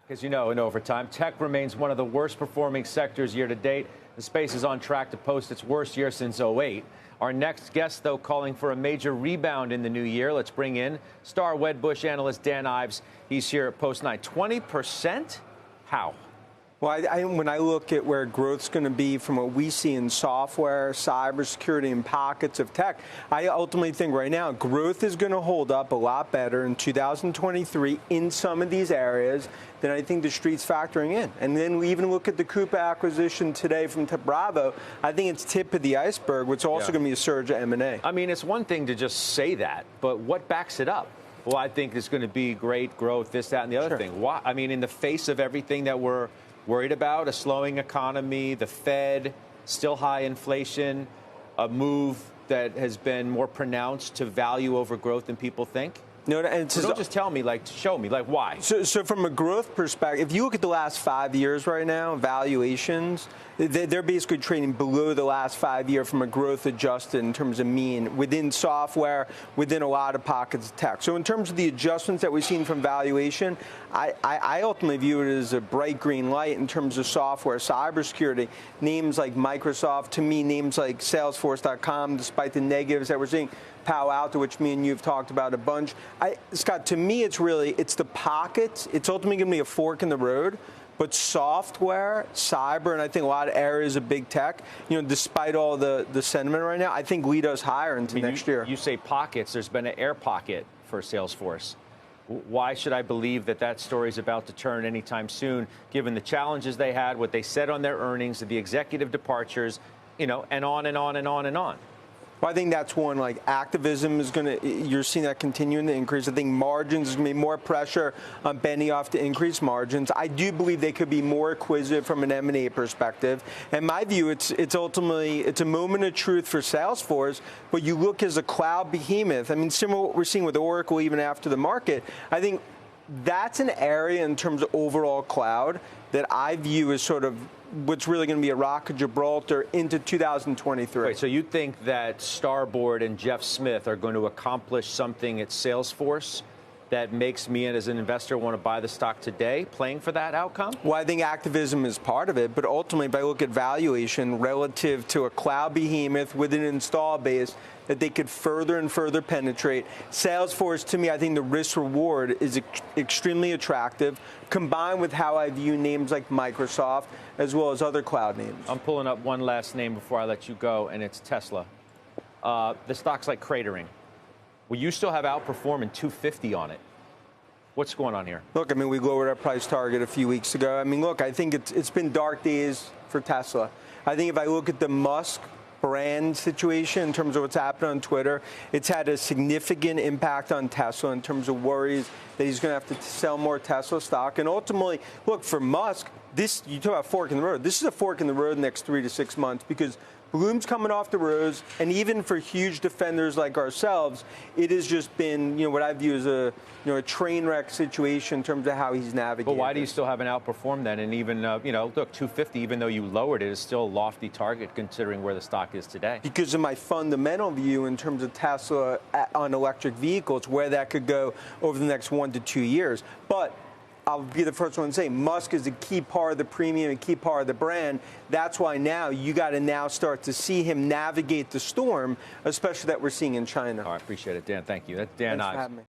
As you know, in overtime, tech remains one of the worst performing sectors year to date. The space is on track to post its worst year since '08. Our next guest, though, calling for a major rebound in the new year. Let's bring in star Wedbush analyst Dan Ives. He's here at Post 9. 20%? How? Well, when I look at where growth's going to be from what we see in software, cybersecurity, and pockets of tech, I ultimately think right now growth is going to hold up a lot better in 2023 in some of these areas than I think the street's factoring in. And then we even look at the Coupa acquisition today from Bravo. I think it's tip of the iceberg, which is also going to be a surge of M&A. I mean, it's one thing to just say that, but what backs it up? Well, I think there's going to be great growth, this, that, and the other thing. Why? I mean, in the face of everything that we're worried about, a slowing economy, the Fed, still high inflation, a move that has been more pronounced to value over growth than people think? No, and so don't just tell me, show me, why? So from a growth perspective, if you look at the last 5 years right now, valuations, they're basically trading below the last 5 year from a growth adjusted in terms of mean within software, within a lot of pockets of tech. So in terms of the adjustments that we've seen from valuation, I ultimately view it as a bright green light in terms of software, cybersecurity. Names like Microsoft, to me, names like Salesforce.com, despite the negatives that we're seeing, Palo Alto, which me and you have talked about a bunch. Scott, to me, it's the pockets. It's ultimately going to be a fork in the road. But software, cyber, and I think a lot of areas of big tech, despite all the sentiment right now, I think lead us higher into next year. You say pockets. There's been an air pocket for Salesforce. Why should I believe that story is about to turn anytime soon, given the challenges they had, what they said on their earnings, the executive departures, and on and on and on and on? Well, I think that's one, activism is you're seeing that continuing to increase. I think margins is going to be more pressure on Benioff to increase margins. I do believe they could be more acquisitive from an M&A perspective. And my view, it's ultimately, it's a moment of truth for Salesforce, but you look as a cloud behemoth. I mean, similar to what we're seeing with Oracle even after the market, I think that's an area in terms of overall cloud that I view as sort of what's really going to be a rock of Gibraltar into 2023. Right, so you think that Starboard and Jeff Smith are going to accomplish something at Salesforce that makes me as an investor want to buy the stock today, playing for that outcome? Well, I think activism is part of it, but ultimately, if I look at valuation relative to a cloud behemoth with an install base that they could further and further penetrate, Salesforce, to me, I think the risk-reward is extremely attractive, combined with how I view names like Microsoft, as well as other cloud names. I'm pulling up one last name before I let you go, and it's Tesla. The stock's cratering. Well, you still have outperforming 250 on it. What's going on here? Look, I mean, we lowered our price target a few weeks ago. I mean, look, I think it's been dark days for Tesla. I think if I look at the Musk brand situation in terms of what's happened on Twitter, it's had a significant impact on Tesla in terms of worries that he's going to have to sell more Tesla stock. And ultimately, look, for Musk, you talk about fork in the road. This is a fork in the road the next 3 to 6 months because Bloom's coming off the roads, and even for huge defenders like ourselves, it has just been, what I view as a train wreck situation in terms of how he's navigating. But why do you still have an outperform then? And even, look, 250, even though you lowered it, is still a lofty target considering where the stock is today. Because of my fundamental view in terms of Tesla on electric vehicles, where that could go over the next 1 to 2 years. But I'll be the first one to say Musk is a key part of the premium, a key part of the brand. That's why now you got to now start to see him navigate the storm, especially that we're seeing in China. All right, appreciate it, Dan. Thank you. That's Dan Ives.